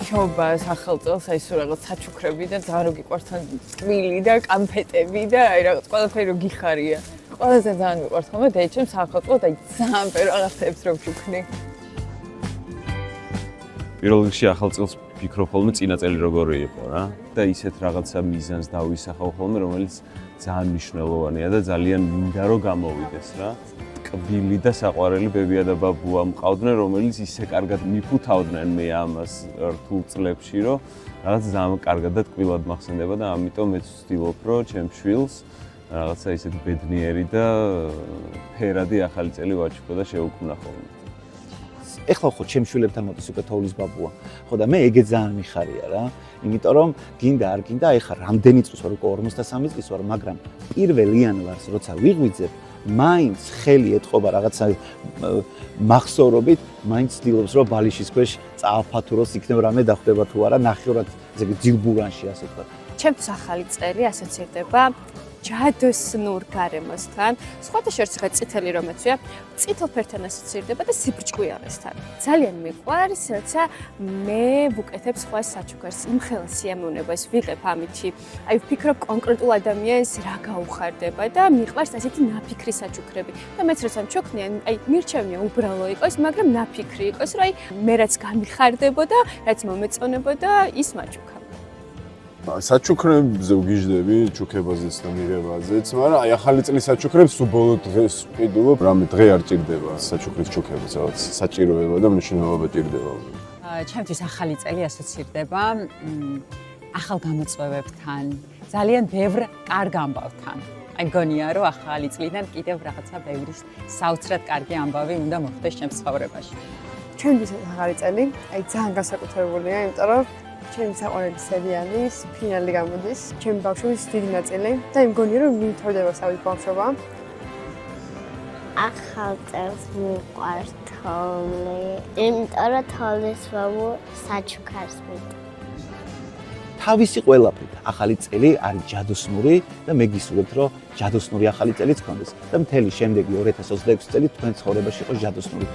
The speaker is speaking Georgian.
მადლობა სახელწელს, აი სულ რაღაც საჩუქრები და ძალიან რო გიყვართ თან წვილი და კანფეტები და აი რაღაც ყველაფერი რო გიხარია. ყველაზე ძალიან მიყვარს ხოლმე დეიჩემ სახელწელს, აი ძალიან პერ რაღაცებს რო ვჩუქნი. პირველ რიგში ახალწელს ფიქრობ ხოლმე წინა წელი როგორი იყო რა და ისეთ რაღაცა მიზანს დავისახავ ხოლმე რომელიც ძალიან მნიშვნელოვანია და ძალიან მინდა რომ გამოვიდეს რა. კბილი და საყვარელი ბებია და ბაბუა მყავდნენ რომელიც ისე კარგად მიფუთავდნენ მე ამას რთულ წლებში რომ რაღაც ძალიან კარგად და ტკბილად მახსენდება და ამიტომ მეც ვცდილობ რომ ჩემ შვილს რაღაცა ისეთი ბედნიერი და ფერადი ახალი წელი ვაჩუქო და შევუქმნა ხოლმე. ეხლა ხო ჩემ შვილებთან მოდის უკვე თოვლის ბაბუა. ხო და მე ეგეც ძალიან მიხარია რა. იმიტომ რომ გინდა არ გინდა ეხლა რამდენი წლის ვარ უკვე 53 წლის ვარ, მაგრამ პირველ იანვარს როცა ვიღვიძებ, მაინც ხელი ეთყობა რაღაცა მახსოვრობით, მაინც ცდილობს რომ ბალიშის ქვეშ წააფათუროს იქნებ რამე დახვდება თუ არა, ნახევრად ესე ძილბურანში ასე ვთქვათ. ჩემთვის ახალი წელი ასოცირდება ჯადოსნურ გარემოსთან, სხვათა შორის ხა წითელი რომ ეცვია, წითელ ფერთან ასოცირდება და სიბრჭყვიალესთან. ძალიან მიყვარს, როცა მე ვუკეთებ სხვა საჩუქარს, იმხელა სიამოვნებას ვიღებ ამითი. აი ვფიქრობ კონკრეტულ ადამიანს რა გაუხარდება და მიყვარს ასეთი ნაფიქრი საჩუქრები. და მეც როცა მჩოქნი, აი მირჩევნია უბრალო იყოს, მაგრამ ნაფიქრი იყოს, რომ აი მე რაც გამიხარდებოდა, რაც მომეწონებოდა, ის მაჩუქა. საჩუქრებზე ვგიჟდები, ჩუქებაზეც და მიღებაზეც, მაგრამ აი ახალი წლის საჩუქრებს ბოლო დღეს ვყიდულობ, რამე დღე არ ჭირდება საჩუქრის ჩუქება, რაღაც საჭიროება და მნიშვნელობა ჭირდება. ჩემთვის ახალი წელი ასოცირდება ახალ გამოწვევებთან, ძალიან ბევრ კარგ ამბავთან. აი მგონია რომ ახალი წლიდან კიდევ რაღაცა ბევრი საოცრად კარგი ამბავი უნდა მოხდეს ჩემს ცხოვრებაში. ჩემთვის ახალი წელი, აი ძალიან განსაკუთრებულია, იმიტომ რომ ჩემი საყვარელი სერიალის ფინალი გამოდის, ჩემი ბავშვობის დიდი ნაწილი და იმგონია რომ მინთორდება თავის ბავშვობა. ახალ წელს მიყვარს თოვლი, იმიტომ რომ თოვლის ბაბუ საჩუქარს მიტყვის. თავისი ყველაფრით ახალი წელი არის ჯადოსნური და მე გისურვებთ რომ ჯადოსნური ახალი წელიც გქონდეს და მთელი შემდეგი 2026 წელი თქვენ ცხოვრებაში იყოს ჯადოსნური.